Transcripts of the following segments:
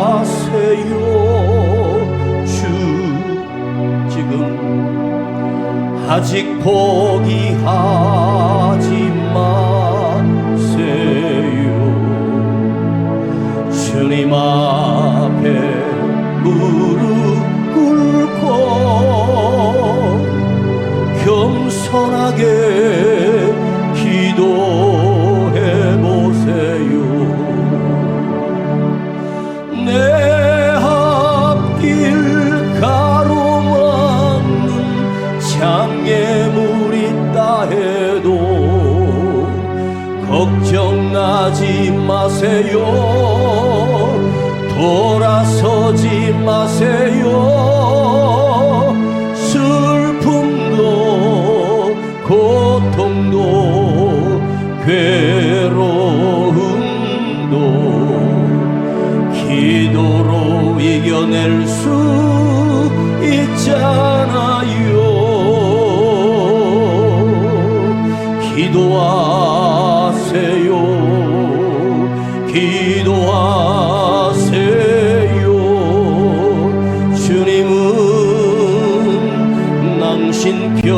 기도하세요. 주 지금 아직 포기하지 마세요. 주님 앞에 무릎 꿇고 겸손하게 기도해 보세요. 내 앞길 가로막는 장애물이 있다 해도 걱정하지 마세요. 돌아서지 마세요. 슬픔도 고통도 괴로움도 기도로 이겨낼 수 있잖아요. 기도하세요. 기도하세요. 주님은 당신 편입니다.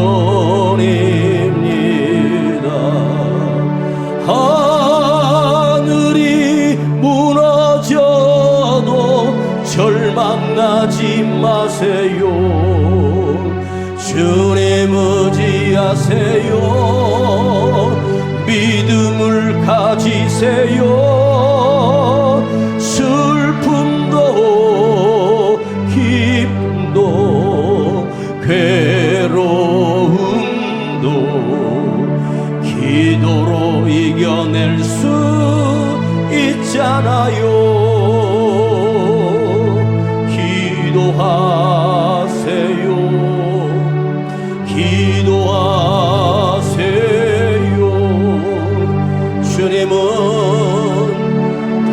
하늘이 무너져도 절망하지 마세요. 주님 의지하세요. 믿음을 가지세요. 슬픔도 기쁨도 괴로움도 기도로 이겨낼 수 있잖아요. 기도하세요. 기도하세요. 주님은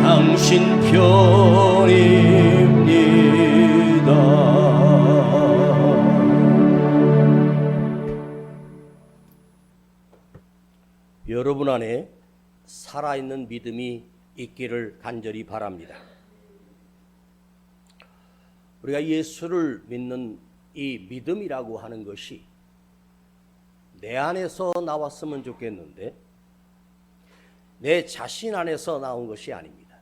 당신 편입니다. 여러분 안에 살아있는 믿음이 있기를 간절히 바랍니다. 우리가 예수를 믿는 이 믿음이라고 하는 것이 내 안에서 나왔으면 좋겠는데 내 자신 안에서 나온 것이 아닙니다.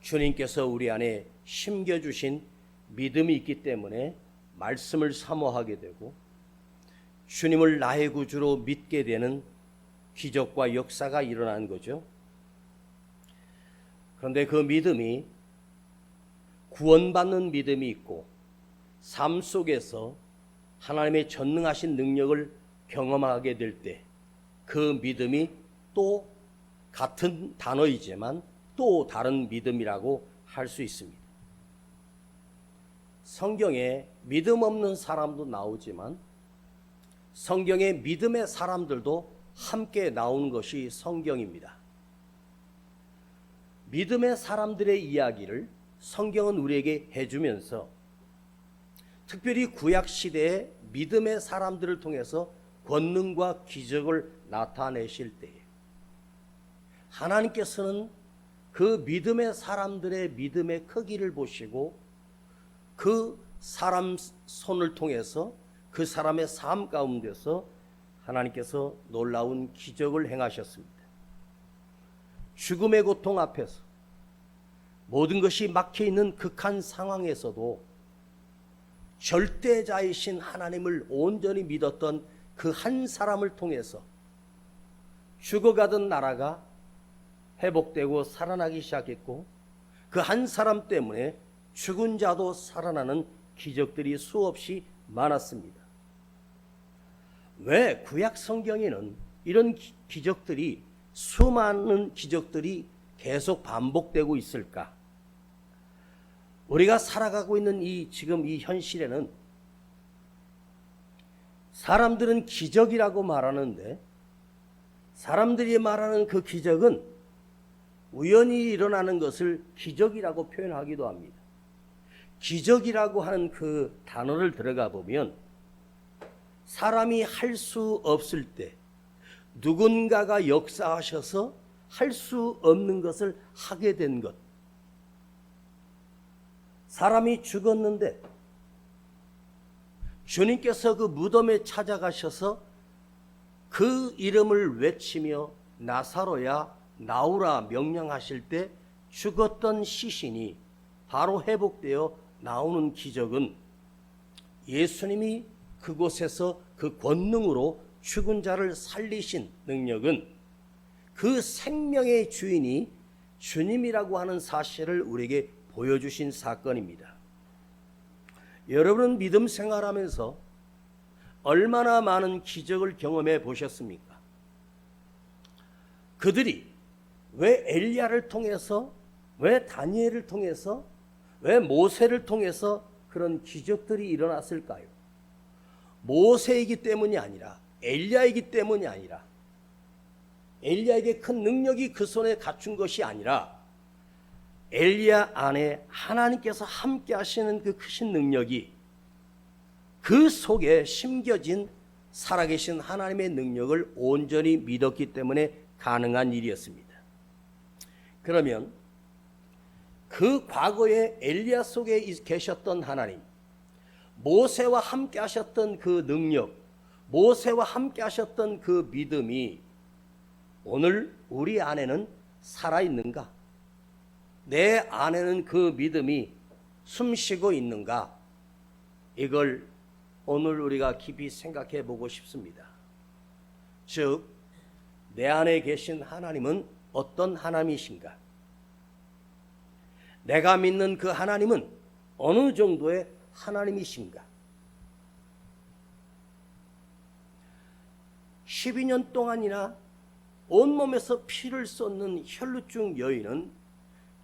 주님께서 우리 안에 심겨주신 믿음이 있기 때문에 말씀을 사모하게 되고 주님을 나의 구주로 믿게 되는 기적과 역사가 일어난 거죠. 그런데 그 믿음이 구원받는 믿음이 있고 삶 속에서 하나님의 전능하신 능력을 경험하게 될 때 그 믿음이 또 같은 단어이지만 또 다른 믿음이라고 할 수 있습니다. 성경에 믿음 없는 사람도 나오지만 성경에 믿음의 사람들도 함께 나오는 것이 성경입니다. 믿음의 사람들의 이야기를 성경은 우리에게 해주면서 특별히 구약시대의 믿음의 사람들을 통해서 권능과 기적을 나타내실 때에 하나님께서는 그 믿음의 사람들의 믿음의 크기를 보시고 그 사람 손을 통해서 그 사람의 삶 가운데서 하나님께서 놀라운 기적을 행하셨습니다. 죽음의 고통 앞에서 모든 것이 막혀있는 극한 상황에서도 절대자이신 하나님을 온전히 믿었던 그 한 사람을 통해서 죽어가던 나라가 회복되고 살아나기 시작했고 그 한 사람 때문에 죽은 자도 살아나는 기적들이 수없이 많았습니다. 왜 구약 성경에는 이런 기적들이 수많은 기적들이 계속 반복되고 있을까? 우리가 살아가고 있는 지금 이 현실에는 사람들은 기적이라고 말하는데 사람들이 말하는 그 기적은 우연히 일어나는 것을 기적이라고 표현하기도 합니다. 기적이라고 하는 그 단어를 들어가 보면 사람이 할 수 없을 때 누군가가 역사하셔서 할 수 없는 것을 하게 된 것. 사람이 죽었는데 주님께서 그 무덤에 찾아가셔서 그 이름을 외치며 나사로야 나오라 명령하실 때 죽었던 시신이 바로 회복되어 나오는 기적은 예수님이 그곳에서 그 권능으로 죽은 자를 살리신 능력은 그 생명의 주인이 주님이라고 하는 사실을 우리에게 보여주신 사건입니다. 여러분은 믿음 생활하면서 얼마나 많은 기적을 경험해 보셨습니까? 그들이 왜 엘리야를 통해서, 왜 다니엘을 통해서, 왜 모세를 통해서 그런 기적들이 일어났을까요? 모세이기 때문이 아니라, 엘리야이기 때문이 아니라, 엘리야에게 큰 능력이 그 손에 갖춘 것이 아니라 엘리야 안에 하나님께서 함께 하시는 그 크신 능력이 그 속에 심겨진 살아계신 하나님의 능력을 온전히 믿었기 때문에 가능한 일이었습니다. 그러면 그 과거에 엘리야 속에 계셨던 하나님, 모세와 함께 하셨던 그 능력, 모세와 함께 하셨던 그 믿음이 오늘 우리 안에는 살아있는가? 내 안에는 그 믿음이 숨쉬고 있는가? 이걸 오늘 우리가 깊이 생각해 보고 싶습니다. 즉, 내 안에 계신 하나님은 어떤 하나님이신가? 내가 믿는 그 하나님은 어느 정도의 하나님이신가? 12년 동안이나 온몸에서 피를 쏟는 혈루증 여인은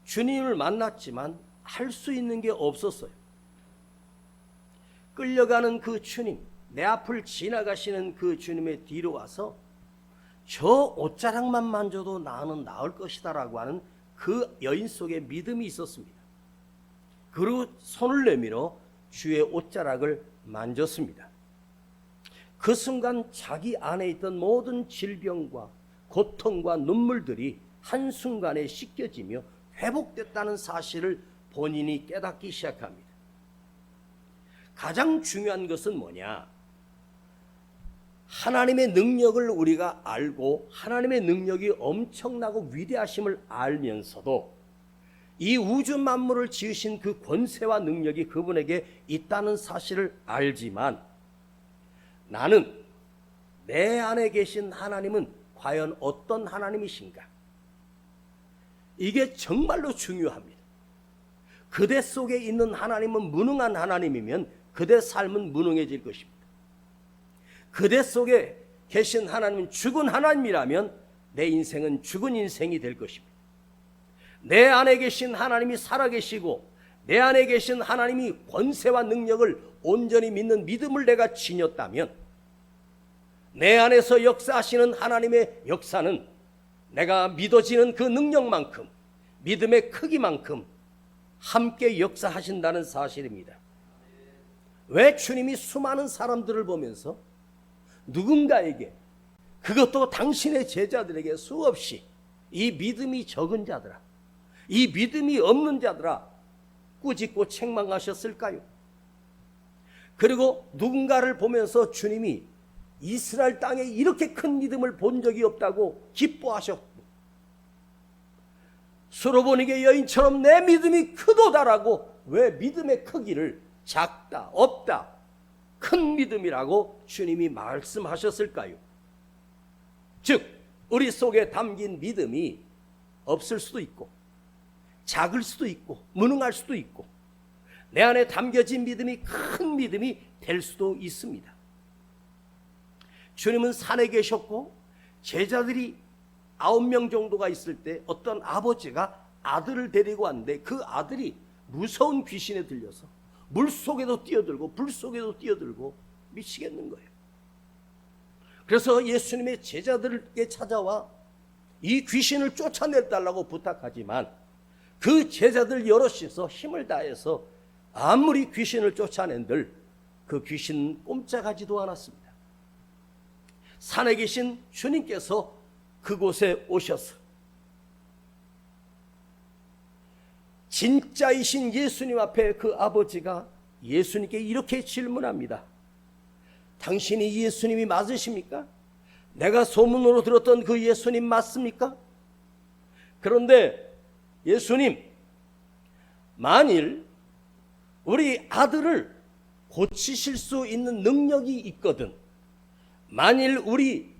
주님을 만났지만 할 수 있는 게 없었어요. 끌려가는 그 주님, 내 앞을 지나가시는 그 주님의 뒤로 와서 저 옷자락만 만져도 나는 나을 것이다라고 하는 그 여인 속에 믿음이 있었습니다. 그리고 손을 내밀어 주의 옷자락을 만졌습니다. 그 순간 자기 안에 있던 모든 질병과 고통과 눈물들이 한순간에 씻겨지며 회복됐다는 사실을 본인이 깨닫기 시작합니다. 가장 중요한 것은 뭐냐? 하나님의 능력을 우리가 알고 하나님의 능력이 엄청나고 위대하심을 알면서도 이 우주 만물을 지으신 그 권세와 능력이 그분에게 있다는 사실을 알지만 나는 내 안에 계신 하나님은 과연 어떤 하나님이신가? 이게 정말로 중요합니다. 그대 속에 있는 하나님은 무능한 하나님이면 그대 삶은 무능해질 것입니다. 그대 속에 계신 하나님은 죽은 하나님이라면 내 인생은 죽은 인생이 될 것입니다. 내 안에 계신 하나님이 살아계시고 내 안에 계신 하나님이 권세와 능력을 온전히 믿는 믿음을 내가 지녔다면 내 안에서 역사하시는 하나님의 역사는 내가 믿어지는 그 능력만큼 믿음의 크기만큼 함께 역사하신다는 사실입니다. 왜 주님이 수많은 사람들을 보면서 누군가에게, 그것도 당신의 제자들에게 수없이 이 믿음이 적은 자들아, 이 믿음이 없는 자들아 꾸짖고 책망하셨을까요? 그리고 누군가를 보면서 주님이 이스라엘 땅에 이렇게 큰 믿음을 본 적이 없다고 기뻐하셨고, 수로보니게 여인처럼 내 믿음이 크도다라고 왜 믿음의 크기를 작다, 없다, 큰 믿음이라고 주님이 말씀하셨을까요? 즉 우리 속에 담긴 믿음이 없을 수도 있고 작을 수도 있고 무능할 수도 있고 내 안에 담겨진 믿음이 큰 믿음이 될 수도 있습니다. 주님은 산에 계셨고 제자들이 9명 정도가 있을 때 어떤 아버지가 아들을 데리고 왔는데 그 아들이 무서운 귀신에 들려서 물속에도 뛰어들고 불속에도 뛰어들고 미치겠는 거예요. 그래서 예수님의 제자들에게 찾아와 이 귀신을 쫓아내달라고 부탁하지만 그 제자들 여럿이서 힘을 다해서 아무리 귀신을 쫓아낸들 그 귀신은 꼼짝하지도 않았습니다. 산에 계신 주님께서 그곳에 오셔서 진짜이신 예수님 앞에 그 아버지가 예수님께 이렇게 질문합니다. 당신이 예수님이 맞으십니까? 내가 소문으로 들었던 그 예수님 맞습니까? 그런데 예수님, 만일 우리 아들을 고치실 수 있는 능력이 있거든, 만일 우리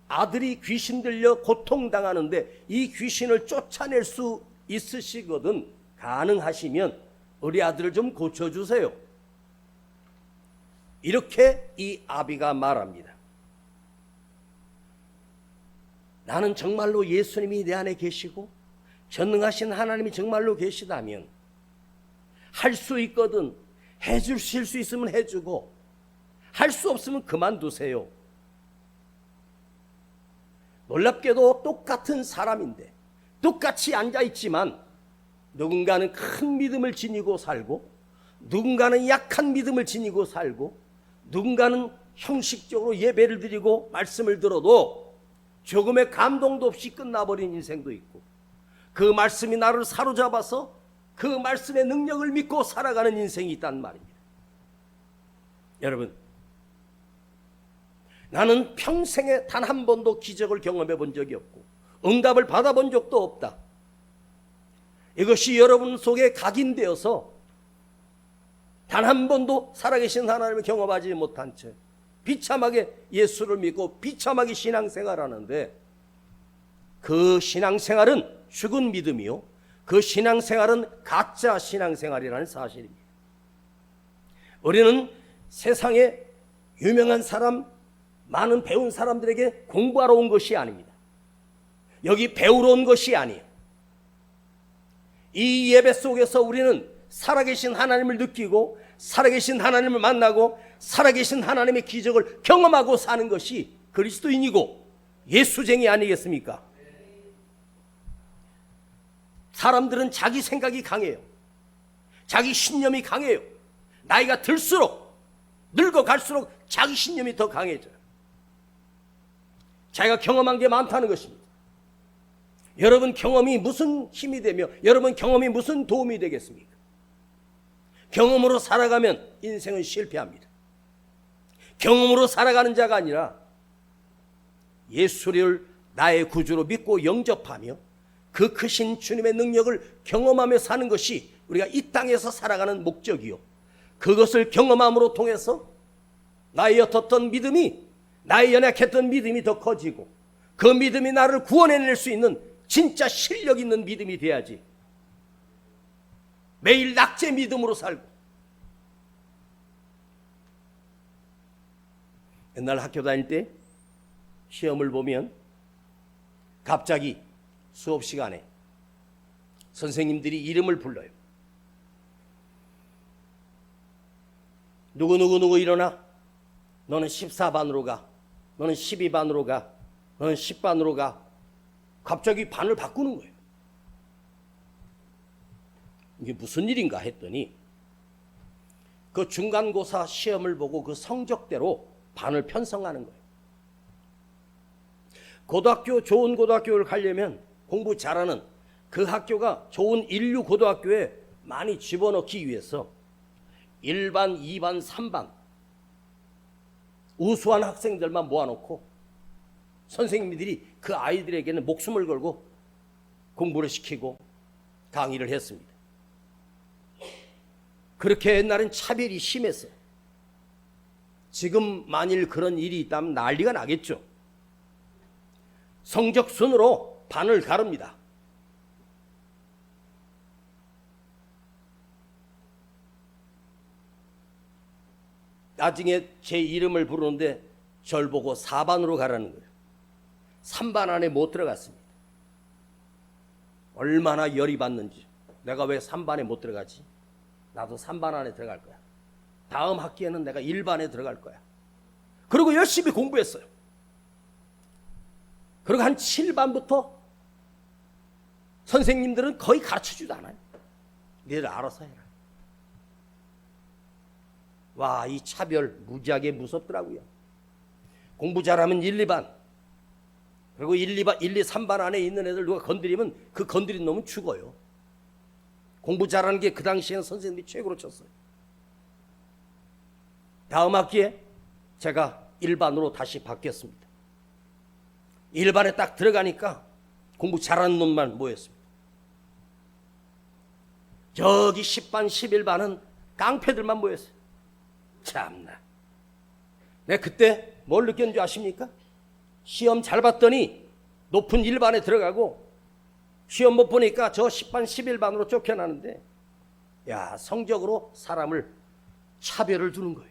아들이 귀신 들려 고통당하는데 이 귀신을 쫓아낼 수 있으시거든, 가능하시면 우리 아들을 좀 고쳐주세요. 이렇게 이 아비가 말합니다. 나는 정말로 예수님이 내 안에 계시고 전능하신 하나님이 정말로 계시다면 할 수 있거든 해주실 수 있으면 해주고 할 수 없으면 그만두세요. 놀랍게도 똑같은 사람인데 똑같이 앉아있지만 누군가는 큰 믿음을 지니고 살고 누군가는 약한 믿음을 지니고 살고 누군가는 형식적으로 예배를 드리고 말씀을 들어도 조금의 감동도 없이 끝나버린 인생도 있고 그 말씀이 나를 사로잡아서 그 말씀의 능력을 믿고 살아가는 인생이 있단 말입니다. 여러분, 나는 평생에 단 한 번도 기적을 경험해 본 적이 없고 응답을 받아본 적도 없다. 이것이 여러분 속에 각인되어서 단 한 번도 살아계신 하나님을 경험하지 못한 채 비참하게 예수를 믿고 비참하게 신앙생활하는데 그 신앙생활은 죽은 믿음이요, 그 신앙생활은 가짜 신앙생활이라는 사실입니다. 우리는 세상에 유명한 사람, 많은 배운 사람들에게 공부하러 온 것이 아닙니다. 여기 배우러 온 것이 아니에요. 이 예배 속에서 우리는 살아계신 하나님을 느끼고 살아계신 하나님을 만나고 살아계신 하나님의 기적을 경험하고 사는 것이 그리스도인이고 예수쟁이 아니겠습니까? 사람들은 자기 생각이 강해요. 자기 신념이 강해요. 나이가 들수록 늙어갈수록 자기 신념이 더 강해져요. 자기가 경험한 게 많다는 것입니다. 여러분 경험이 무슨 힘이 되며 여러분 경험이 무슨 도움이 되겠습니까? 경험으로 살아가면 인생은 실패합니다. 경험으로 살아가는 자가 아니라 예수를 나의 구주로 믿고 영접하며 그 크신 주님의 능력을 경험하며 사는 것이 우리가 이 땅에서 살아가는 목적이요, 그것을 경험함으로 통해서 나의 어떻던 믿음이, 나의 연약했던 믿음이 더 커지고 그 믿음이 나를 구원해낼 수 있는 진짜 실력 있는 믿음이 돼야지 매일 낙제 믿음으로 살고. 옛날 학교 다닐 때 시험을 보면 갑자기 수업 시간에 선생님들이 이름을 불러요. 누구 일어나. 너는 14반으로 가. 너는 12반으로 가. 너는 10반으로 가. 갑자기 반을 바꾸는 거예요. 이게 무슨 일인가 했더니 그 중간고사 시험을 보고 그 성적대로 반을 편성하는 거예요. 고등학교, 좋은 고등학교를 가려면 공부 잘하는 그 학교가 좋은 인류 고등학교에 많이 집어넣기 위해서 1반, 2반, 3반 우수한 학생들만 모아놓고 선생님들이 그 아이들에게는 목숨을 걸고 공부를 시키고 강의를 했습니다. 그렇게 옛날엔 차별이 심했어요. 지금 만일 그런 일이 있다면 난리가 나겠죠. 성적 순으로 반을 가릅니다. 나중에 제 이름을 부르는데 절 보고 4반으로 가라는 거예요. 3반 안에 못 들어갔습니다. 얼마나 열이 받는지. 내가 왜 3반에 못 들어가지? 나도 3반 안에 들어갈 거야. 다음 학기에는 내가 1반에 들어갈 거야. 그리고 열심히 공부했어요. 그리고 한 7반부터 선생님들은 거의 가르쳐주지도 않아요. 니들 알아서 해라. 와, 이 차별 무지하게 무섭더라고요. 공부 잘하면 1, 2반, 그리고 1, 2, 3반 안에 있는 애들 누가 건드리면 그 건드린 놈은 죽어요. 공부 잘하는 게 그 당시에는 선생님이 최고로 쳤어요. 다음 학기에 제가 일반으로 다시 바뀌었습니다. 일반에 딱 들어가니까 공부 잘하는 놈만 모였습니다. 저기 10반, 11반은 깡패들만 모였어요. 참나. 내가 그때 뭘 느꼈는지 아십니까? 시험 잘 봤더니 높은 1반에 들어가고 시험 못 보니까 저 10반, 11반으로 쫓겨나는데, 야, 성적으로 사람을 차별을 두는 거예요.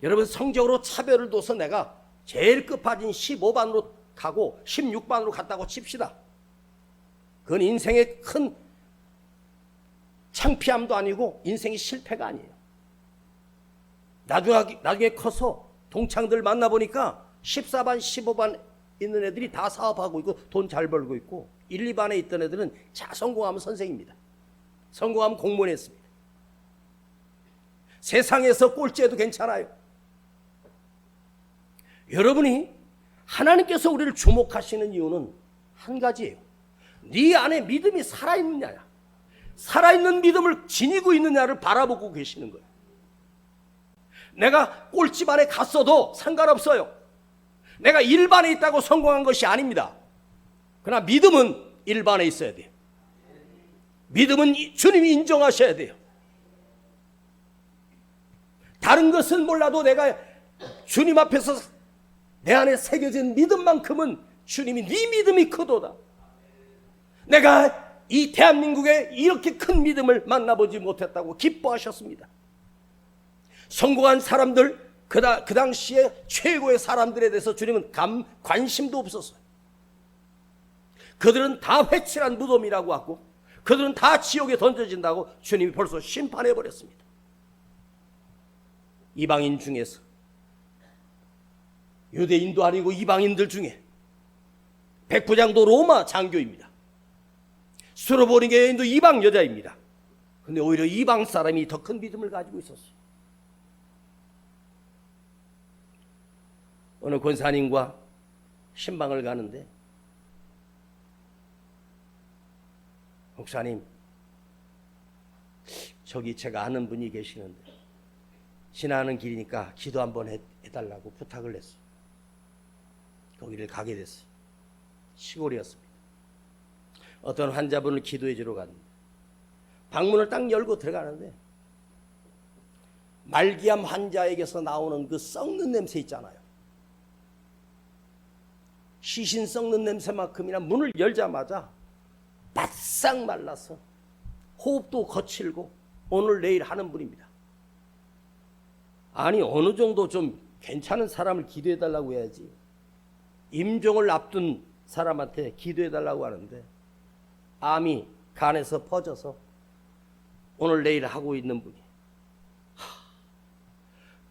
여러분, 성적으로 차별을 둬서 내가 제일 끝파진 15반으로 가고 16반으로 갔다고 칩시다. 그건 인생의 큰 창피함도 아니고 인생의 실패가 아니에요. 나중에 커서 동창들 만나보니까 14반, 15반 있는 애들이 다 사업하고 있고 돈 잘 벌고 있고, 1, 2반에 있던 애들은 자 성공하면 선생입니다. 성공하면 공무원 했습니다. 세상에서 꼴찌해도 괜찮아요. 여러분이 하나님께서 우리를 주목하시는 이유는 한 가지예요. 네 안에 믿음이 살아있느냐, 살아있는 믿음을 지니고 있느냐를 바라보고 계시는 거예요. 내가 꼴찌반에 갔어도 상관없어요. 내가 1반에 있다고 성공한 것이 아닙니다. 그러나 믿음은 1반에 있어야 돼요. 믿음은 주님이 인정하셔야 돼요. 다른 것은 몰라도 내가 주님 앞에서 내 안에 새겨진 믿음만큼은 주님이 네 믿음이 크도다. 내가 이 대한민국에 이렇게 큰 믿음을 만나보지 못했다고 기뻐하셨습니다. 성공한 사람들, 그 당시에 최고의 사람들에 대해서 주님은 관심도 없었어요. 그들은 다 회칠한 무덤이라고 하고 그들은 다 지옥에 던져진다고 주님이 벌써 심판해버렸습니다. 이방인 중에서, 유대인도 아니고 이방인들 중에 백부장도 로마 장교입니다. 수로보니 여인도 이방 여자입니다. 근데 오히려 이방 사람이 더 큰 믿음을 가지고 있었어요. 어느 권사님과 신방을 가는데, 목사님, 저기 제가 아는 분이 계시는데 지나는 길이니까 기도 한번 해달라고 부탁을 했어요. 거기를 가게 됐어요. 시골이었습니다. 어떤 환자분을 기도해 주러 갔는데 방문을 딱 열고 들어가는데 말기암 환자에게서 나오는 그 썩는 냄새 있잖아요. 시신 썩는 냄새만큼이나 문을 열자마자 바싹 말라서 호흡도 거칠고 오늘 내일 하는 분입니다. 아니, 어느 정도 좀 괜찮은 사람을 기도해 달라고 해야지. 임종을 앞둔 사람한테 기도해 달라고 하는데 암이 간에서 퍼져서 오늘 내일 하고 있는 분이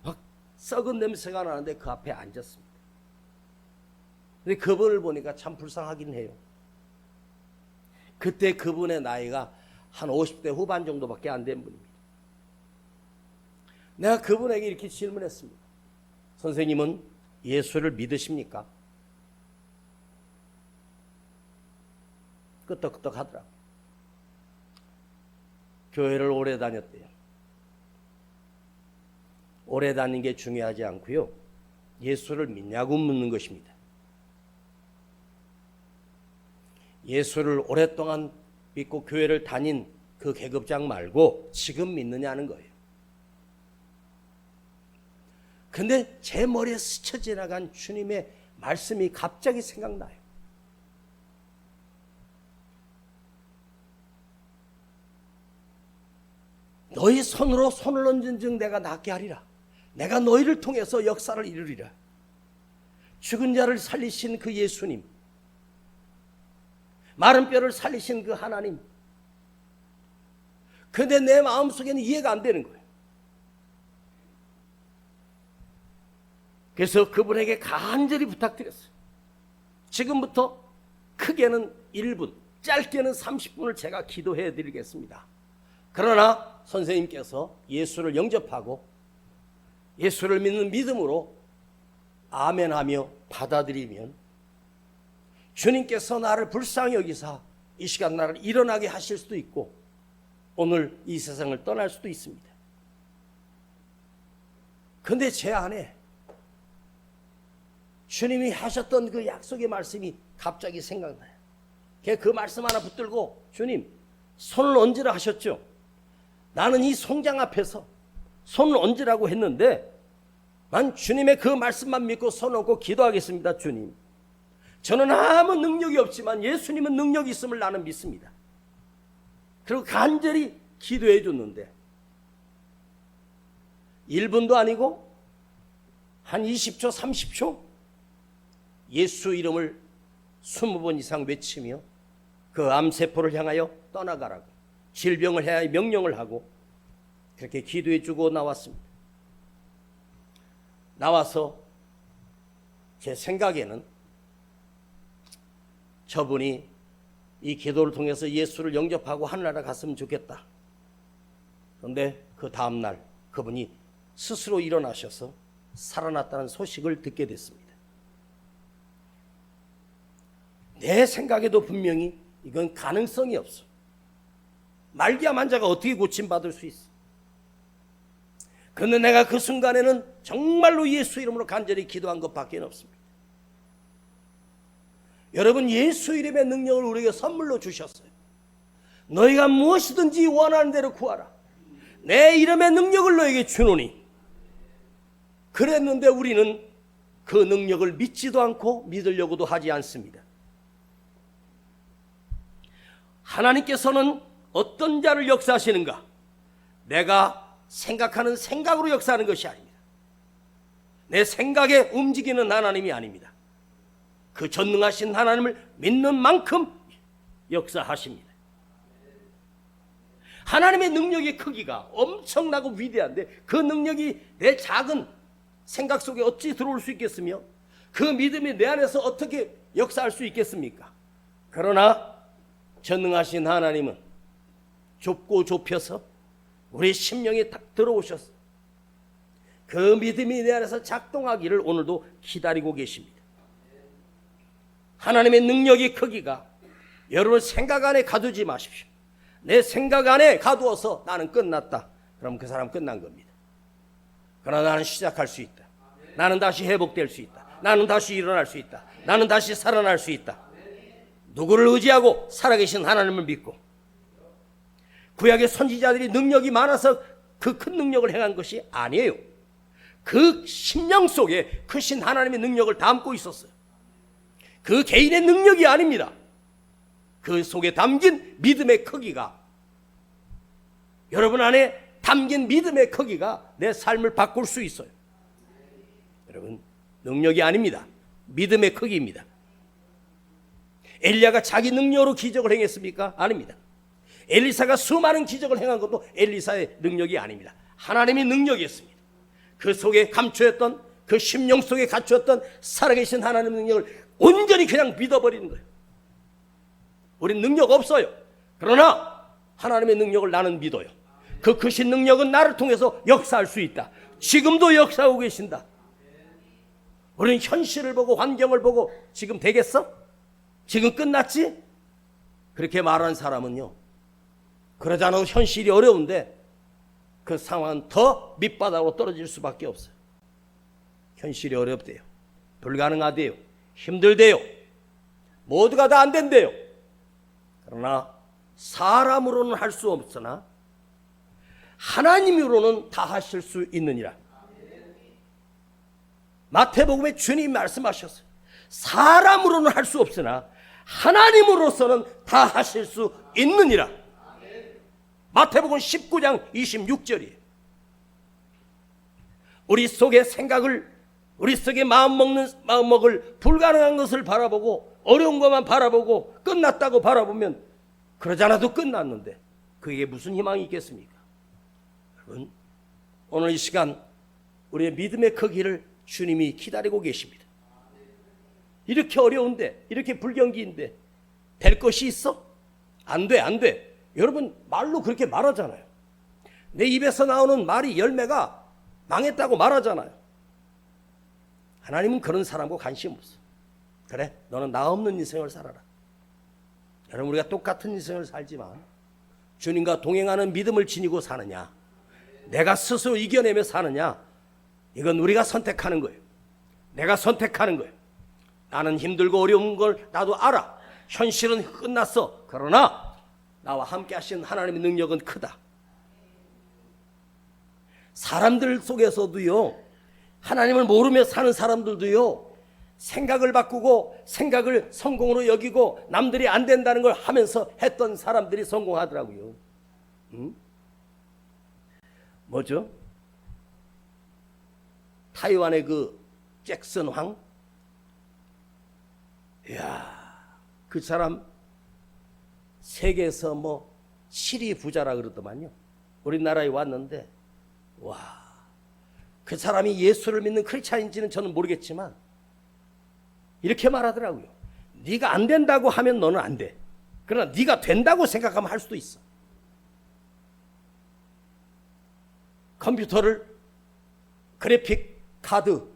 막 썩은 냄새가 나는데 그 앞에 앉았습니다. 근데 그분을 보니까 참 불쌍하긴 해요. 그때 그분의 나이가 한 50대 후반 정도밖에 안 된 분입니다. 내가 그분에게 이렇게 질문했습니다. 선생님은 예수를 믿으십니까? 끄떡끄떡 하더라고요. 교회를 오래 다녔대요. 오래 다니는 게 중요하지 않고요, 예수를 믿냐고 묻는 것입니다. 예수를 오랫동안 믿고 교회를 다닌 그 계급장 말고 지금 믿느냐는 거예요. 근데 제 머리에 스쳐 지나간 주님의 말씀이 갑자기 생각나요. 너희 손으로 손을 얹은 즉 내가 낫게 하리라. 내가 너희를 통해서 역사를 이루리라. 죽은 자를 살리신 그 예수님, 마른 뼈를 살리신 그 하나님. 근데 내 마음속에는 이해가 안 되는 거예요. 그래서 그분에게 간절히 부탁드렸어요. 지금부터 크게는 1분, 짧게는 30분을 제가 기도해 드리겠습니다. 그러나 선생님께서 예수를 영접하고 예수를 믿는 믿음으로 아멘하며 받아들이면 주님께서 나를 불쌍히 여기사 이 시간 나를 일어나게 하실 수도 있고, 오늘 이 세상을 떠날 수도 있습니다. 근데 제 안에 주님이 하셨던 그 약속의 말씀이 갑자기 생각나요. 그 말씀 하나 붙들고 주님 손을 얹으라 하셨죠. 나는 이 송장 앞에서 손을 얹으라고 했는데 난 주님의 그 말씀만 믿고 손 얹고 기도하겠습니다. 주님, 저는 아무 능력이 없지만 예수님은 능력이 있음을 나는 믿습니다. 그리고 간절히 기도해 줬는데 1분도 아니고 한 20초 30초 예수 이름을 20번 이상 외치며 그 암세포를 향하여 떠나가라고, 질병을 향하여 명령을 하고 그렇게 기도해 주고 나왔습니다. 나와서 제 생각에는 저분이 이 기도를 통해서 예수를 영접하고 하늘나라 갔으면 좋겠다. 그런데 그 다음날 그분이 스스로 일어나셔서 살아났다는 소식을 듣게 됐습니다. 내 생각에도 분명히 이건 가능성이 없어. 말기암 환자가 어떻게 고침받을 수 있어? 그런데 내가 그 순간에는 정말로 예수 이름으로 간절히 기도한 것밖에 없습니다. 여러분, 예수 이름의 능력을 우리에게 선물로 주셨어요. 너희가 무엇이든지 원하는 대로 구하라. 내 이름의 능력을 너에게 주노니. 그랬는데 우리는 그 능력을 믿지도 않고 믿으려고도 하지 않습니다. 하나님께서는 어떤 자를 역사하시는가? 내가 생각하는 생각으로 역사하는 것이 아닙니다. 내 생각에 움직이는 하나님이 아닙니다. 그 전능하신 하나님을 믿는 만큼 역사하십니다. 하나님의 능력의 크기가 엄청나고 위대한데 그 능력이 내 작은 생각 속에 어찌 들어올 수 있겠으며 그 믿음이 내 안에서 어떻게 역사할 수 있겠습니까? 그러나 전능하신 하나님은 좁고 좁혀서 우리 심령에 딱 들어오셔서 그 믿음이 내 안에서 작동하기를 오늘도 기다리고 계십니다. 하나님의 능력의 크기가 여러분 생각 안에 가두지 마십시오. 내 생각 안에 가두어서 나는 끝났다. 그럼 그 사람 끝난 겁니다. 그러나 나는 시작할 수 있다. 나는 다시 회복될 수 있다. 나는 다시 일어날 수 있다. 나는 다시 살아날 수 있다. 누구를 의지하고 살아계신 하나님을 믿고 구약의 선지자들이 능력이 많아서 그 큰 능력을 행한 것이 아니에요. 그 심령 속에 크신 하나님의 능력을 담고 있었어요. 그 개인의 능력이 아닙니다. 그 속에 담긴 믿음의 크기가, 여러분 안에 담긴 믿음의 크기가 내 삶을 바꿀 수 있어요. 여러분, 능력이 아닙니다. 믿음의 크기입니다. 엘리야가 자기 능력으로 기적을 행했습니까? 아닙니다. 엘리사가 수많은 기적을 행한 것도 엘리사의 능력이 아닙니다. 하나님의 능력이었습니다. 그 속에 감추었던, 그 심령 속에 갖추었던 살아계신 하나님의 능력을 온전히 그냥 믿어버리는 거예요. 우린 능력 없어요. 그러나 하나님의 능력을 나는 믿어요. 그 크신 능력은 나를 통해서 역사할 수 있다. 지금도 역사하고 계신다. 우리는 현실을 보고 환경을 보고 지금 되겠어? 지금 끝났지? 그렇게 말하는 사람은요, 그러지 않아도 현실이 어려운데 그 상황은 더 밑바닥으로 떨어질 수밖에 없어요. 현실이 어렵대요. 불가능하대요. 힘들대요. 모두가 다 안 된대요. 그러나 사람으로는 할 수 없으나 하나님으로는 다 하실 수 있느니라. 마태복음에 주님이 말씀하셨어요. 사람으로는 할 수 없으나 하나님으로서는 다 하실 수 있느니라. 마태복음 19장 26절이에요. 우리 속의 생각을, 우리 속에 마음먹을 불가능한 것을 바라보고 어려운 것만 바라보고 끝났다고 바라보면 그러지 않아도 끝났는데 그게 무슨 희망이 있겠습니까? 여러분, 오늘 이 시간 우리의 믿음의 크기를 주님이 기다리고 계십니다. 이렇게 어려운데, 이렇게 불경기인데 될 것이 있어? 안 돼, 안 돼. 여러분, 말로 그렇게 말하잖아요. 내 입에서 나오는 말이 열매가 망했다고 말하잖아요. 하나님은 그런 사람과 관심 없어. 그래, 너는 나 없는 인생을 살아라. 여러분, 우리가 똑같은 인생을 살지만 주님과 동행하는 믿음을 지니고 사느냐, 내가 스스로 이겨내며 사느냐, 이건 우리가 선택하는 거예요. 내가 선택하는 거예요. 나는 힘들고 어려운 걸 나도 알아. 현실은 끝났어. 그러나 나와 함께 하신 하나님의 능력은 크다. 사람들 속에서도요, 하나님을 모르며 사는 사람들도요, 생각을 바꾸고 생각을 성공으로 여기고 남들이 안 된다는 걸 하면서 했던 사람들이 성공하더라고요. 뭐죠? 타이완의 그 잭슨 황? 이야, 그 사람 세계에서 뭐 7위 부자라 그러더만요. 우리나라에 왔는데, 와, 그 사람이 예수를 믿는 크리스찬인지는 저는 모르겠지만 이렇게 말하더라고요. 네가 안 된다고 하면 너는 안 돼. 그러나 네가 된다고 생각하면 할 수도 있어. 컴퓨터를, 그래픽 카드,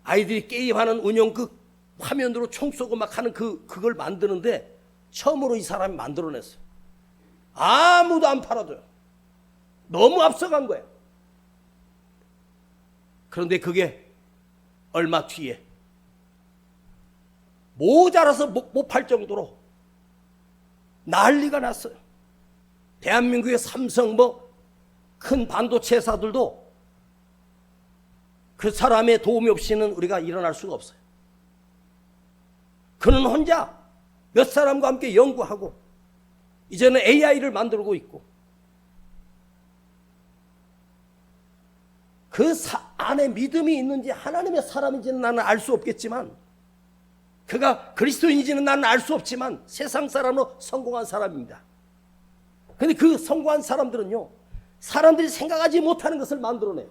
아이들이 게임하는 운영 그 화면으로 총 쏘고 막 하는 그걸 만드는데 처음으로 이 사람이 만들어냈어요. 아무도 안 팔아줘요. 너무 앞서간 거예요. 그런데 그게 얼마 뒤에 모자라서 못 팔 정도로 난리가 났어요. 대한민국의 삼성 뭐 큰 반도체 회사들도 그 사람의 도움이 없이는 우리가 일어날 수가 없어요. 그는 혼자 몇 사람과 함께 연구하고 이제는 AI를 만들고 있고 그 안에 믿음이 있는지 하나님의 사람인지는 나는 알 수 없겠지만, 그가 그리스도인인지는 나는 알 수 없지만 세상 사람으로 성공한 사람입니다. 그런데 그 성공한 사람들은요, 사람들이 생각하지 못하는 것을 만들어내요.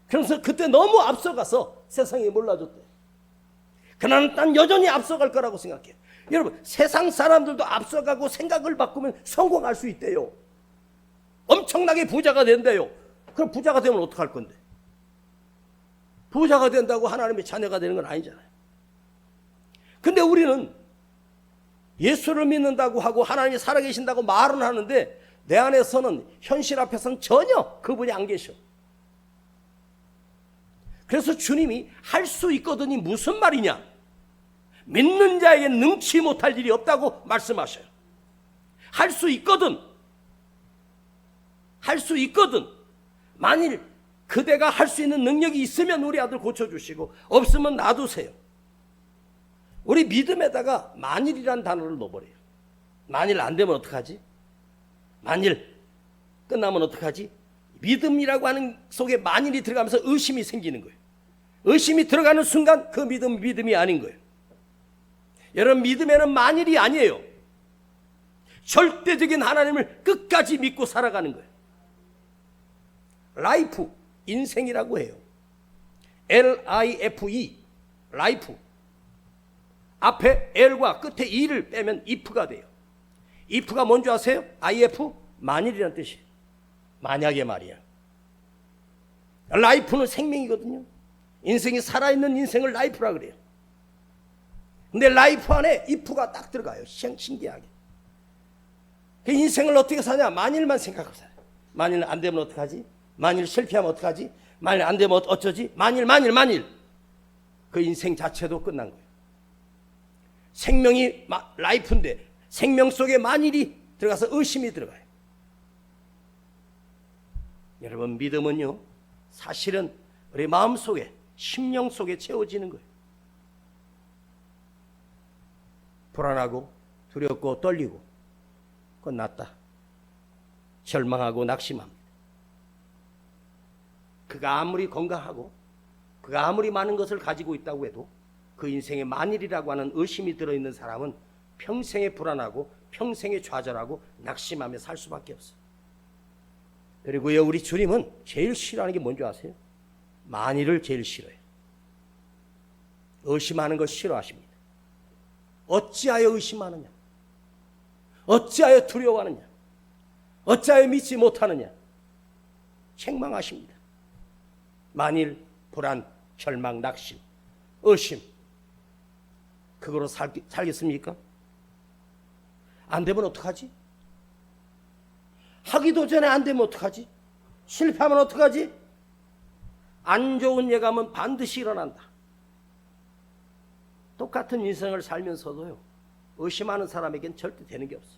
그래서 그때 너무 앞서가서 세상에 몰라줬대. 그러나 난 여전히 앞서갈 거라고 생각해요. 여러분, 세상 사람들도 앞서가고 생각을 바꾸면 성공할 수 있대요. 엄청나게 부자가 된대요. 그럼 부자가 되면 어떡할 건데? 부자가 된다고 하나님의 자녀가 되는 건 아니잖아요. 근데 우리는 예수를 믿는다고 하고 하나님이 살아계신다고 말은 하는데 내 안에서는 현실 앞에서는 전혀 그분이 안 계셔. 그래서 주님이 할 수 있거든이 무슨 말이냐? 믿는 자에게 능치 못할 일이 없다고 말씀하셔요. 할 수 있거든. 할 수 있거든. 만일 그대가 할 수 있는 능력이 있으면 우리 아들 고쳐주시고 없으면 놔두세요. 우리 믿음에다가 만일이란 단어를 넣어버려요. 만일 안 되면 어떡하지? 만일 끝나면 어떡하지? 믿음이라고 하는 속에 만일이 들어가면서 의심이 생기는 거예요. 의심이 들어가는 순간 그 믿음이 아닌 거예요. 여러분, 믿음에는 만일이 아니에요. 절대적인 하나님을 끝까지 믿고 살아가는 거예요. 라이프, 인생이라고 해요. L-I-F-E, 라이프. 앞에 L과 끝에 E를 빼면 if가 돼요. if가 뭔지 아세요? IF? 만일이라는 뜻이에요. 만약의 말이야. 라이프는 생명이거든요. 인생이 살아있는 인생을 라이프라 그래요. 근데 라이프 안에 if가 딱 들어가요. 신기하게. 그 인생을 어떻게 사냐? 만일만 생각하고 살아요. 만일 안 되면 어떡하지? 만일 실패하면 어떡하지? 만일 안 되면 어쩌지? 만일. 그 인생 자체도 끝난 거예요. 생명이 라이프인데 생명 속에 만일이 들어가서 의심이 들어가요. 여러분, 믿음은요, 사실은 우리 마음속에, 심령 속에 채워지는 거예요. 불안하고 두렵고 떨리고 그건 낫다. 절망하고 낙심합니다. 그가 아무리 건강하고 그가 아무리 많은 것을 가지고 있다고 해도 그 인생에 만일이라고 하는 의심이 들어있는 사람은 평생에 불안하고 평생에 좌절하고 낙심하며 살 수밖에 없어요. 그리고요, 우리 주님은 제일 싫어하는 게 뭔지 아세요? 만일을 제일 싫어해요. 의심하는 걸 싫어하십니다. 어찌하여 의심하느냐? 어찌하여 두려워하느냐? 어찌하여 믿지 못하느냐? 책망하십니다. 만일, 불안, 절망, 낙심, 의심, 그거로 살겠습니까? 안 되면 어떡하지? 하기도 전에 안 되면 어떡하지? 실패하면 어떡하지? 안 좋은 예감은 반드시 일어난다. 똑같은 인생을 살면서도요, 의심하는 사람에겐 절대 되는 게 없어.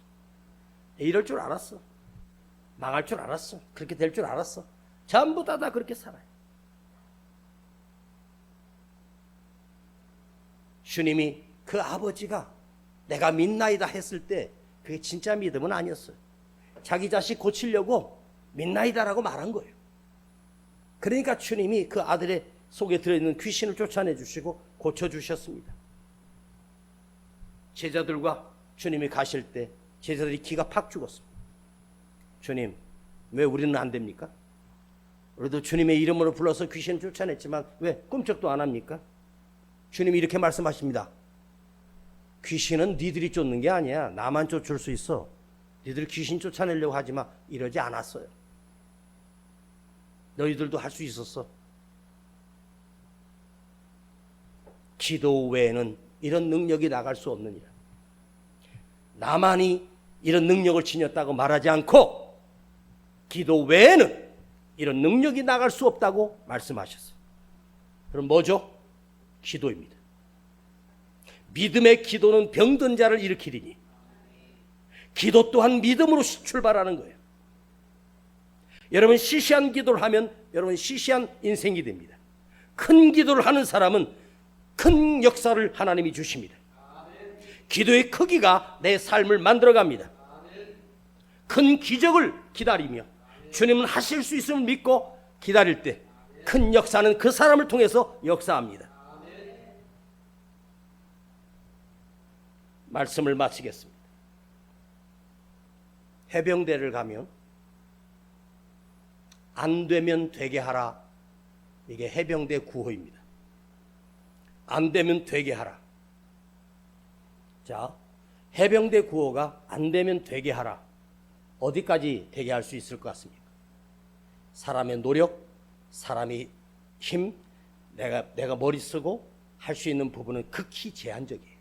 이럴 줄 알았어. 망할 줄 알았어. 그렇게 될 줄 알았어. 전부 다 그렇게 살아요. 주님이 그 아버지가 내가 믿나이다 했을 때 그게 진짜 믿음은 아니었어요. 자기 자식 고치려고 믿나이다라고 말한 거예요. 그러니까 주님이 그 아들의 속에 들어있는 귀신을 쫓아내 주시고 고쳐주셨습니다. 제자들과 주님이 가실 때 제자들이 기가 팍 죽었습니다. 주님, 왜 우리는 안 됩니까? 우리도 주님의 이름으로 불러서 귀신을 쫓아냈지만 왜 꿈쩍도 안 합니까? 주님이 이렇게 말씀하십니다. 귀신은 니들이 쫓는 게 아니야. 나만 쫓을 수 있어. 니들 귀신 쫓아내려고 하지 마. 이러지 않았어요. 너희들도 할 수 있었어. 기도 외에는 이런 능력이 나갈 수 없느니라. 나만이 이런 능력을 지녔다고 말하지 않고 기도 외에는 이런 능력이 나갈 수 없다고 말씀하셨어요. 그럼 뭐죠? 기도입니다. 믿음의 기도는 병든 자를 일으키리니 기도 또한 믿음으로 출발하는 거예요. 여러분 시시한 기도를 하면 여러분 시시한 인생이 됩니다. 큰 기도를 하는 사람은 큰 역사를 하나님이 주십니다. 기도의 크기가 내 삶을 만들어갑니다. 큰 기적을 기다리며 주님은 하실 수 있음을 믿고 기다릴 때 큰 역사는 그 사람을 통해서 역사합니다. 말씀을 마치겠습니다. 해병대를 가면 안 되면 되게 하라. 이게 해병대 구호입니다. 안 되면 되게 하라. 자, 해병대 구호가 안 되면 되게 하라. 어디까지 되게 할 수 있을 것 같습니까? 사람의 노력, 사람의 힘, 내가 머리 쓰고 할 수 있는 부분은 극히 제한적이에요.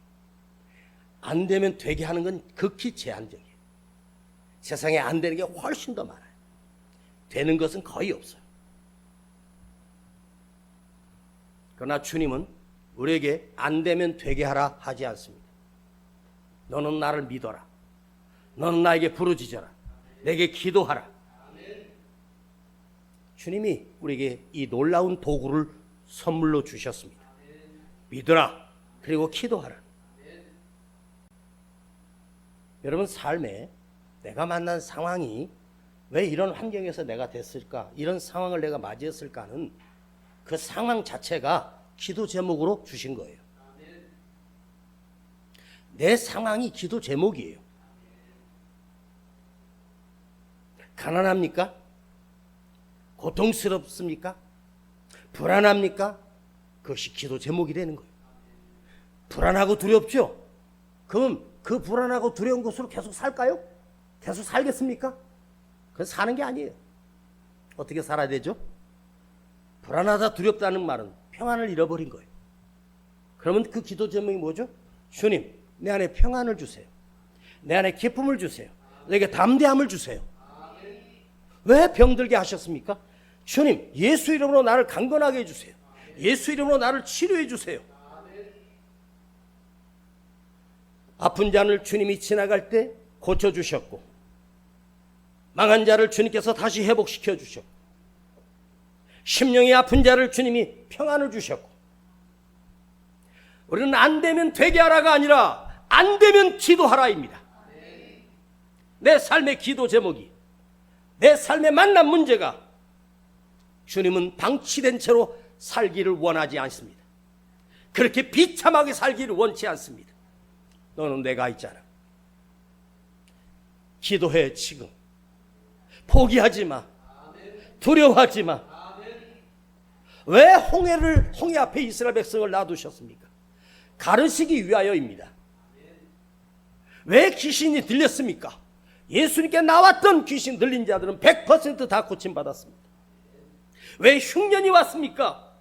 안 되면 되게 하는 건 극히 제한적이에요. 세상에 안 되는 게 훨씬 더 많아요. 되는 것은 거의 없어요. 그러나 주님은 우리에게 안 되면 되게 하라 하지 않습니다. 너는 나를 믿어라. 너는 나에게 부르짖어라. 내게 기도하라. 주님이 우리에게 이 놀라운 도구를 선물로 주셨습니다. 믿어라. 그리고 기도하라. 여러분 삶에 내가 만난 상황이 왜 이런 환경에서 내가 됐을까? 이런 상황을 내가 맞이했을까는 그 상황 자체가 기도 제목으로 주신 거예요. 내 상황이 기도 제목이에요. 가난합니까? 고통스럽습니까? 불안합니까? 그것이 기도 제목이 되는 거예요. 불안하고 두렵죠? 그럼 그 불안하고 두려운 것으로 계속 살까요? 계속 살겠습니까? 그건 사는 게 아니에요. 어떻게 살아야 되죠? 불안하다 두렵다는 말은 평안을 잃어버린 거예요. 그러면 그 기도 제목이 뭐죠? 주님, 내 안에 평안을 주세요. 내 안에 기쁨을 주세요. 내게 담대함을 주세요. 왜 병들게 하셨습니까? 주님, 예수 이름으로 나를 강건하게 해주세요. 예수 이름으로 나를 치료해 주세요. 아픈 자를 주님이 지나갈 때 고쳐주셨고, 망한 자를 주님께서 다시 회복시켜 주셨고, 심령이 아픈 자를 주님이 평안을 주셨고, 우리는 안 되면 되게 하라가 아니라 안 되면 기도하라입니다. 내 삶의 기도 제목이, 내 삶의 만난 문제가 주님은 방치된 채로 살기를 원하지 않습니다. 그렇게 비참하게 살기를 원치 않습니다. 너는 내가 있잖아. 기도해. 지금 포기하지 마. 두려워하지 마. 왜 홍해 앞에 이스라엘 백성을 놔두셨습니까? 가르치기 위하여입니다. 왜 귀신이 들렸습니까? 예수님께 나왔던 귀신 들린 자들은 100% 다 고침받았습니다. 왜 흉년이 왔습니까?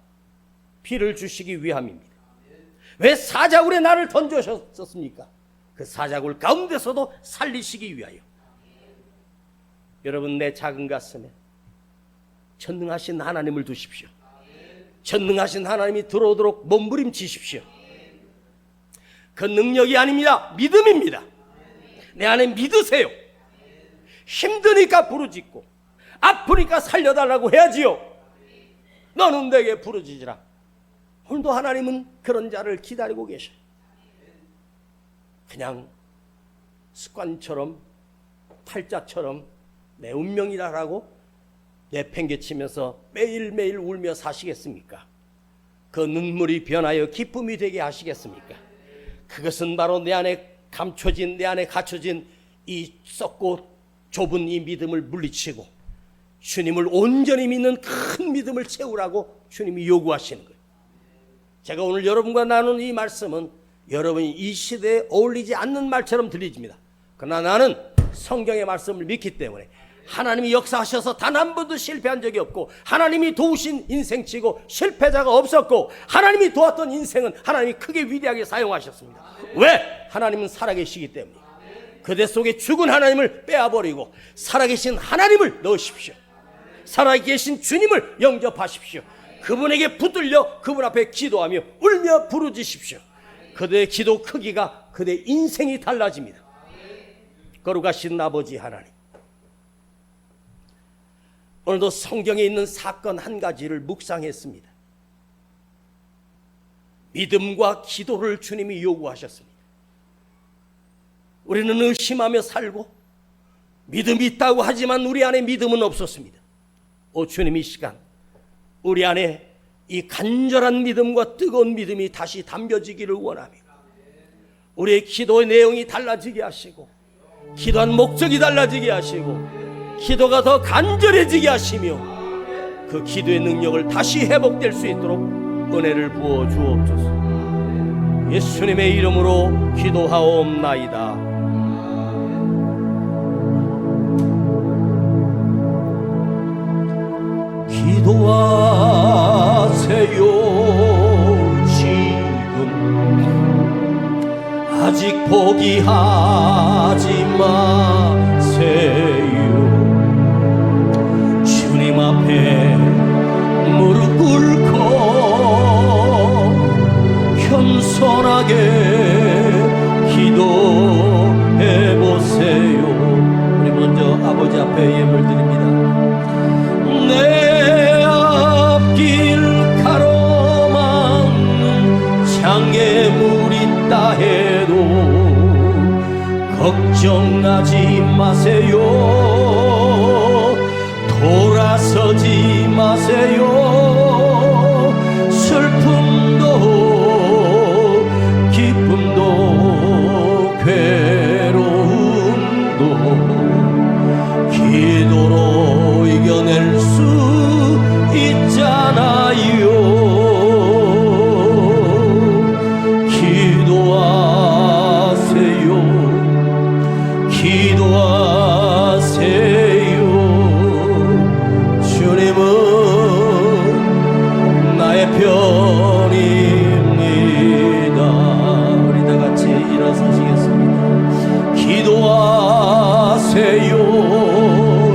피를 주시기 위함입니다. 왜 사자굴에 나를 던져셨습니까? 그 사자굴 가운데서도 살리시기 위하여. 여러분, 내 작은 가슴에 전능하신 하나님을 두십시오. 전능하신 하나님이 들어오도록 몸부림치십시오. 그 능력이 아닙니다. 믿음입니다. 내 안에 믿으세요. 힘드니까 부르짖고 아프니까 살려달라고 해야지요. 너는 내게 부르짖으라. 오늘도 하나님은 그런 자를 기다리고 계셔요. 그냥 습관처럼 팔자처럼 내 운명이라고 내팽개치면서 매일매일 울며 사시겠습니까? 그 눈물이 변하여 기쁨이 되게 하시겠습니까? 그것은 바로 내 안에 감춰진, 내 안에 갇혀진 이 썩고 좁은 이 믿음을 물리치고 주님을 온전히 믿는 큰 믿음을 채우라고 주님이 요구하시는 거예요. 제가 오늘 여러분과 나눈 이 말씀은 여러분이 이 시대에 어울리지 않는 말처럼 들리집니다. 그러나 나는 성경의 말씀을 믿기 때문에 하나님이 역사하셔서 단 한 번도 실패한 적이 없고, 하나님이 도우신 인생치고 실패자가 없었고, 하나님이 도왔던 인생은 하나님이 크게 위대하게 사용하셨습니다. 왜? 하나님은 살아계시기 때문에. 그대 속에 죽은 하나님을 빼앗버리고 살아계신 하나님을 넣으십시오. 살아계신 주님을 영접하십시오. 그분에게 붙들려 그분 앞에 기도하며 울며 부르짖으십시오. 그대의 기도 크기가 그대의 인생이 달라집니다. 거룩하신 아버지 하나님, 오늘도 성경에 있는 사건 한 가지를 묵상했습니다. 믿음과 기도를 주님이 요구하셨습니다. 우리는 의심하며 살고 믿음이 있다고 하지만 우리 안에 믿음은 없었습니다. 오 주님, 이 시간 우리 안에 이 간절한 믿음과 뜨거운 믿음이 다시 담겨지기를 원하며 우리의 기도의 내용이 달라지게 하시고 기도한 목적이 달라지게 하시고 기도가 더 간절해지게 하시며 그 기도의 능력을 다시 회복될 수 있도록 은혜를 부어 주옵소서. 예수님의 이름으로 기도하옵나이다. 기도하세요. 지금 아직 포기하지 마세요. 주님 앞에 무릎 꿇고 겸손하게 기도해보세요. 우리 먼저 아버지 앞에 예물 드립니다. 내 앞길 가로막는 장애물이 있다 해도 걱정하지 마세요. 돌아서지 마세요. 슬픔도 기쁨도 괴로움도 기도로 이겨낼 수 있잖아요. 기도하세요. 기도하세요. 주님은 나의 편입니다. 우리 다 같이 일어서시겠습니다. 기도하세요.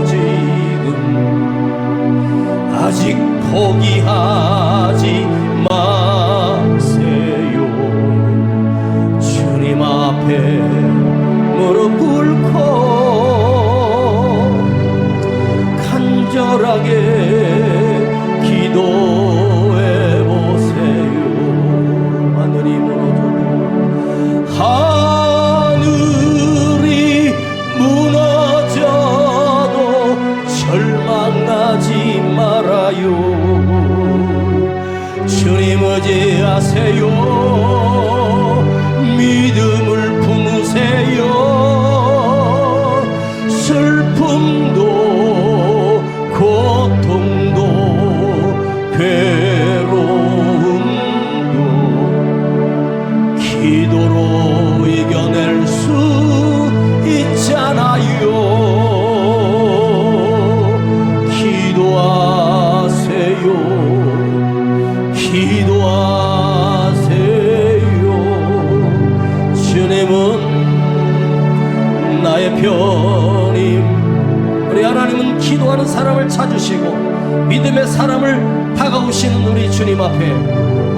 지금 아직 포기하지 마세요. 주님 앞에 무릎 꿇고 간절하게 기도해보세요. 하늘이 무너져도 하늘이 무너져도 절망하지 말아요. 주님 의지하세요. 믿음을 품으세요. 슬픔도 고통도 괴로움도 기도로 이겨낼 수 있잖아요. 기도하세요. 기도하세요. 주님은 나의 편임. 우리 우리 하나님은 기도하는 사람을 찾으시고 믿음의 사람을 다가오시는 우리 주님 앞에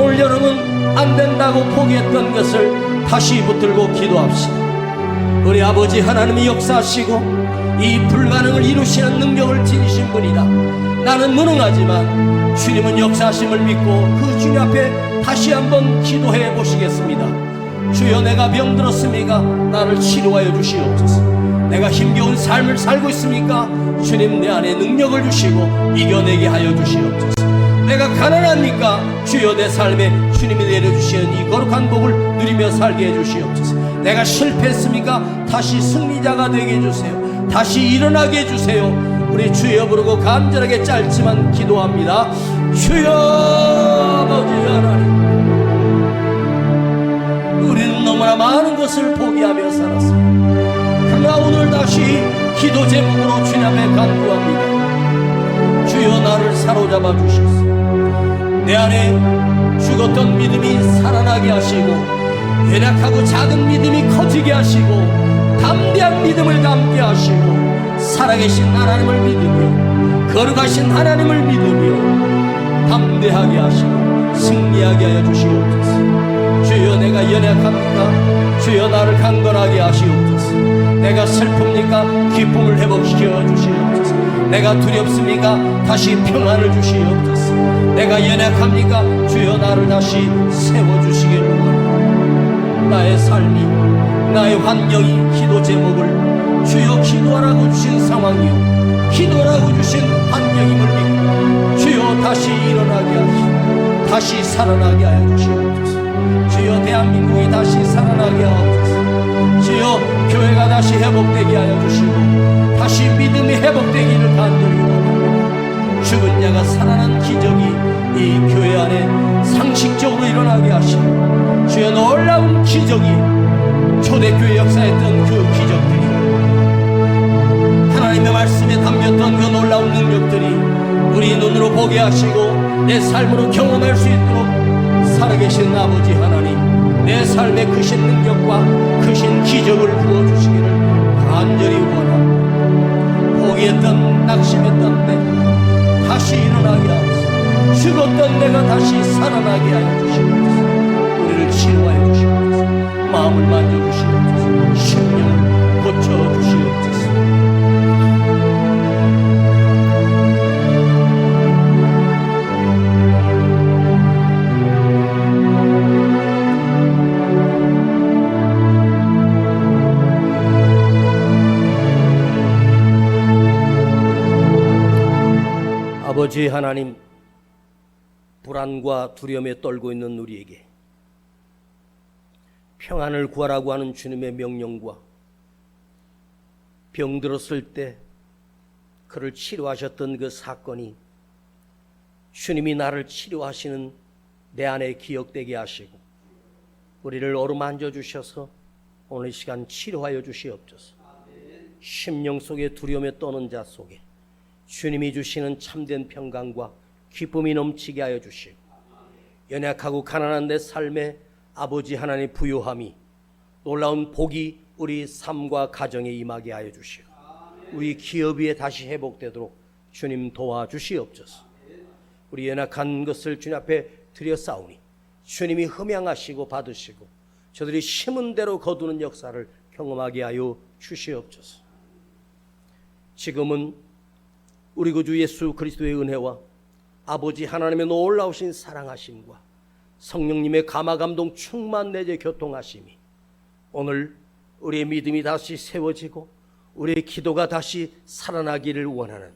오늘 여러분 안 된다고 포기했던 것을 다시 붙들고 기도합시다. 우리 아버지 하나님이 역사하시고 이 불가능을 이루시는 능력을 지니신 분이다. 나는 무능하지만 주님은 역사하심을 믿고 그 주님 앞에 다시 한번 기도해 보시겠습니다. 주여, 내가 병들었습니까? 나를 치료하여 주시옵소서. 내가 힘겨운 삶을 살고 있습니까? 주님, 내 안에 능력을 주시고 이겨내게 하여 주시옵소서. 내가 가난합니까? 주여, 내 삶에 주님이 내려주시는 이 거룩한 복을 누리며 살게 해주시옵소서. 내가 실패했습니까? 다시 승리자가 되게 해주세요. 다시 일어나게 해주세요. 우리 주여 부르고 간절하게 짧지만 기도합니다. 주여 아버지 하나님, 우리는 너무나 많은 것을 포기하며 살았습니다. 그러나 오늘 다시 기도 제목으로 주님 앞에 간구합니다. 주여, 나를 사로잡아 주시소. 내 안에 죽었던 믿음이 살아나게 하시고 연약하고 작은 믿음이 커지게 하시고 담대한 믿음을 담게 하시고 살아계신 하나님을 믿으며 거룩하신 하나님을 믿으며 담대하게 하시고 승리하게 하여 주시옵소서. 주여, 내가 연약합니까? 주여, 나를 강건하게 하시옵소서. 내가 슬픕니까? 기쁨을 회복시켜 주시옵소서. 내가 두렵습니까? 다시 평안을 주시옵소서. 내가 연약합니까? 주여, 나를 다시 세워주시기를 원합니다. 나의 삶이, 나의 환경이 기도 제목을 주여 기도하라고 주신 상황이요 기도하라고 주신 환경임을 믿고 주여 다시 일어나게 하시고 다시 살아나게 하여 주시옵소서. 주여, 대한민국이 다시 살아나게 하옵소서. 주여, 교회가 다시 회복되게 하여 주시고 다시 믿음이 회복되기를 간절히 원합니다. 죽은 자가 살아난 기적이 이 교회 안에 상식적으로 일어나게 하시고 주여, 놀라운 기적이 초대교회 역사했던 그 기적들이 하나님의 말씀에 담겼던 그 놀라운 능력들이 우리 눈으로 보게 하시고 내 삶으로 경험할 수 있도록 살아계신 아버지 하나님, 내 삶에 크신 능력과 크신 기적을 부어주시기를 간절히 원합니다. 포기했던 낙심했던 내 다시 일어나게 하옵소서. 죽었던 내가 다시 살아나게 하여 주시옵소서. 우리를 치료하여 주시옵소서. 마음을 만져주시옵소서. 심령을 고쳐주시옵소서. 아버지 하나님, 불안과 두려움에 떨고 있는 우리에게 평안을 구하라고 하는 주님의 명령과 병들었을 때 그를 치료하셨던 그 사건이 주님이 나를 치료하시는 내 안에 기억되게 하시고 우리를 어루만져 주셔서 오늘 시간 치료하여 주시옵소서. 심령 속에 두려움에 떠는 자 속에 주님이 주시는 참된 평강과 기쁨이 넘치게 하여 주시고 연약하고 가난한 내 삶에 아버지 하나님의 부요함이 놀라운 복이 우리 삶과 가정에 임하게 하여 주시고 우리 기업 위에 다시 회복되도록 주님 도와주시옵소서. 우리 연약한 것을 주님 앞에 드려싸우니 주님이 흠양하시고 받으시고 저들이 심은 대로 거두는 역사를 경험하게 하여 주시옵소서. 지금은 우리 구주 예수 그리스도의 은혜와 아버지 하나님의 놀라우신 사랑하심과 성령님의 감화감동 충만 내재 교통하심이 오늘 우리의 믿음이 다시 세워지고 우리의 기도가 다시 살아나기를 원하는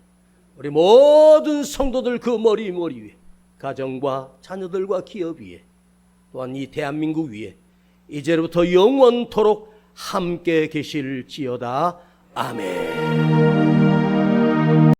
우리 모든 성도들 그 머리 위에 가정과 자녀들과 기업 위에 또한 이 대한민국 위에 이제부터 영원토록 함께 계실지어다. 아멘.